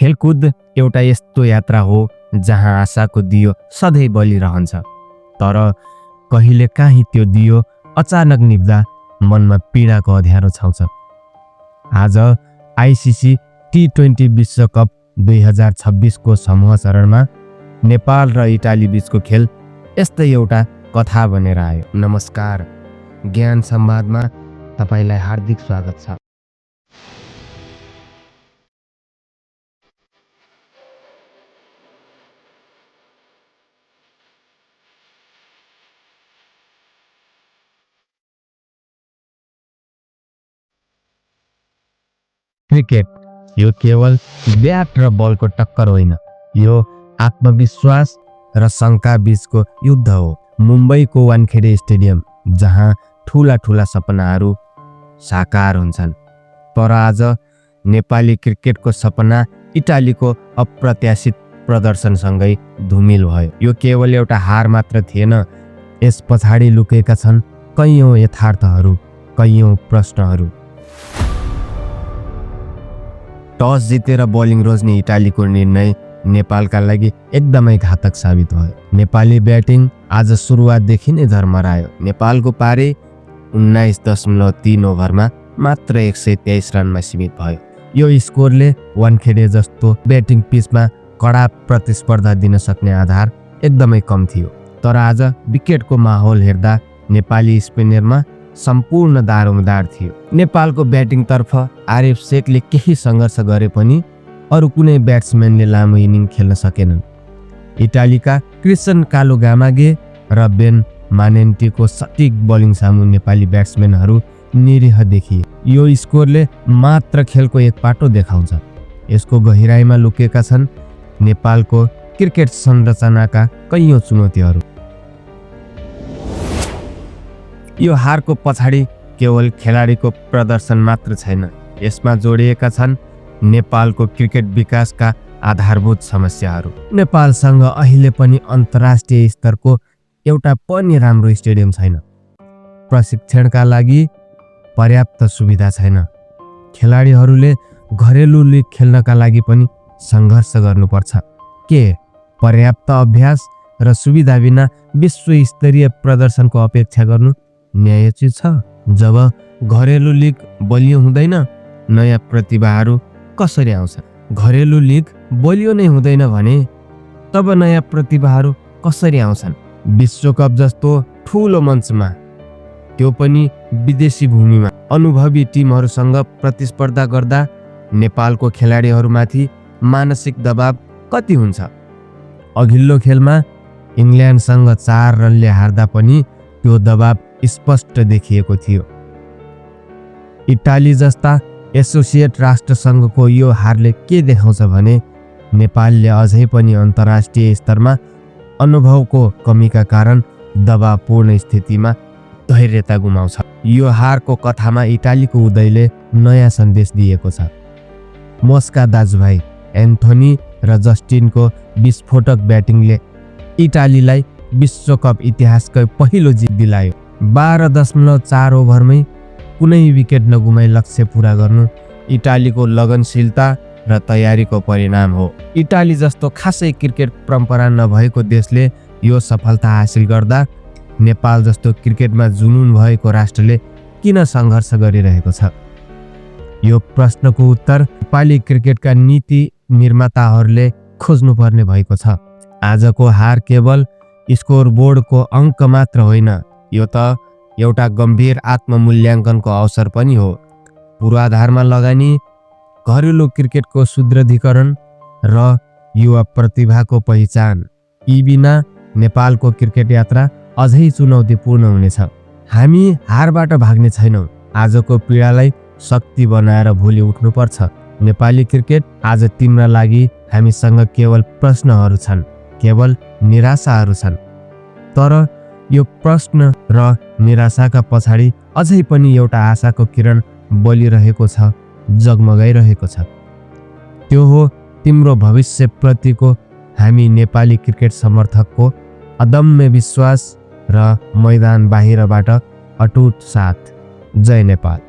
खेलकुद एउटा यस्तो यात्रा हो जहाँ आशाको दियो सधैँ बलिरहन्छ, तर कहिलेकाहीँ त्यो दियो अचानक निभ्दा मनमा पीडाको अँध्यारो छाउँछ। आज आइसिसी टी20 विश्वकप 2026 को समूह चरणमा नेपाल र इटाली बीचको खेल यस्तै एउटा कथा बनेर आयो। नमस्कार, ज्ञान संवादमा तपाईलाई हार्दिक स्वागत छ। क्रिकेट यो केवल ब्याट र बलको टक्कर होइन, यो आत्मविश्वास र शङ्का बीचको युद्ध हो। मुम्बईको वानखेडे स्टेडियम जहाँ ठुला ठुला सपनाहरू साकार हुन्छन्, तर आज नेपाली क्रिकेटको सपना इटालीको अप्रत्याशित प्रदर्शनसँगै धुमिल भयो। यो केवल एउटा हार मात्र थिएन, यस पछाडि लुकेका छन् कैयौं यथार्थहरू, कैयौं प्रश्नहरू। टस जितेर बोलिङ रोज्ने इटालीको निर्णय नेपालका लागि एकदमै घातक साबित भयो। नेपाली ब्याटिङ आज सुरुवातदेखि नै झरमरायो। नेपालको पारी 19.3 ओभरमा मात्र 123 रनमा सीमित भयो। यो स्कोरले वानखेडे जस्तो ब्याटिङ पिचमा कडा प्रतिस्पर्धा दिन सक्ने आधार एकदमै कम थियो। तर आज विकेटको माहौल हेर्दा नेपाली स्पिनरमा सम्पूर्ण दारोमदार थियो। नेपालको ब्याटिङतर्फ आरिफ शेखले केही सङ्घर्ष गरे पनि अरू कुनै ब्याट्सम्यानले लामो इनिङ खेल्न सकेनन्। इटालीका क्रिस्टियन कालुगामागे र बेन मानेन्टीको सटिक बोलिङ सामु नेपाली ब्याट्सम्यानहरू निरीह देखिए। यो स्कोरले मात्र खेलको एक पाटो देखाउँछ। यसको गहिराइमा लुकेका छन् नेपालको क्रिकेट संरचनाका कैयौं चुनौतीहरू। यो हारको पछाडि केवल खेलाडीको प्रदर्शन मात्र छैन, यसमा जोडिएका छन् नेपालको क्रिकेट विकासका आधारभूत समस्याहरू। नेपालसँग अहिले पनि अन्तर्राष्ट्रिय स्तरको एउटा पनि राम्रो स्टेडियम छैन, प्रशिक्षणका लागि पर्याप्त सुविधा छैन, खेलाडीहरूले घरेलु लिग खेल्नका लागि पनि सङ्घर्ष गर्नुपर्छ। के पर्याप्त अभ्यास र सुविधा बिना विश्वस्तरीय प्रदर्शनको अपेक्षा गर्नु न्यायोचित छ? जब घरेलु लिग बलियो हुँदैन, नयाँ प्रतिभाहरू कसरी आउँछन्? घरेलु लिग बलियो नै हुँदैन भने तब नयाँ प्रतिभाहरू कसरी आउँछन्? विश्वकप जस्तो ठुलो मञ्चमा, त्यो पनि विदेशी भूमिमा, अनुभवी टिमहरूसँग प्रतिस्पर्धा गर्दा नेपालको खेलाडीहरूमाथि मानसिक दबाव कति हुन्छ? अघिल्लो खेलमा इङ्ल्यान्डसँग 4 रनले हार्दा पनि त्यो दबाव स्पष्ट देखिएको थियो। इटाली जस्ता एसोसिएट राष्ट्रसङ्घको यो हारले के देखाउँछ भने नेपालले अझै पनि अन्तर्राष्ट्रिय स्तरमा अनुभवको कमीका कारण दबावपूर्ण स्थितिमा धैर्यता गुमाउँछ। यो हारको कथामा इटालीको उदयले नयाँ सन्देश दिएको छ। मोस्का दाजुभाइ एन्थोनी र जस्टिनको विस्फोटक ब्याटिङले इटालीलाई विश्वकप इतिहासकै पहिलो जित दिलायो। 12.4 ओभरमै कुनै विकेट नगुमाई लक्ष्य पूरा गर्नु इटालीको लगनशीलता र तयारीको परिणाम हो। इटाली जस्तो खासै क्रिकेट परम्परा नभएको देशले यो सफलता हासिल गर्दा नेपाल जस्तो क्रिकेटमा जुनुन भएको राष्ट्रले किन सङ्घर्ष गरिरहेको छ? यो प्रश्नको उत्तर नेपाली क्रिकेटका नीति निर्माताहरूले खोज्नुपर्ने भएको छ। आजको हार केवल स्कोरबोर्डको अङ्क मात्र होइन, यो त एउटा गम्भीर आत्ममूल्याङ्कनको अवसर पनि हो। पूर्वाधारमा लगानी, घरेलु क्रिकेटको सुदृढीकरण र युवा प्रतिभाको पहिचान, यी बिना नेपालको क्रिकेट यात्रा अझै चुनौतीपूर्ण हुनेछ। हामी हारबाट भाग्ने छैनौँ, आजको पीडालाई शक्ति बनाएर भोलि उठ्नुपर्छ। नेपाली क्रिकेट, आज तिम्रा लागि हामीसँग केवल प्रश्नहरू छन्, केवल निराशाहरू छन्, तर यो प्रश्न र निराशाका पछाडि अझै पनि एउटा आशाको किरण बलिरहेको छ, जगमगाइरहेको छ। त्यो हो तिम्रो भविष्यप्रतिको हामी नेपाली क्रिकेट समर्थकको अदम्य विश्वास र मैदान बाहिरबाट अटुट साथ। जय नेपाल।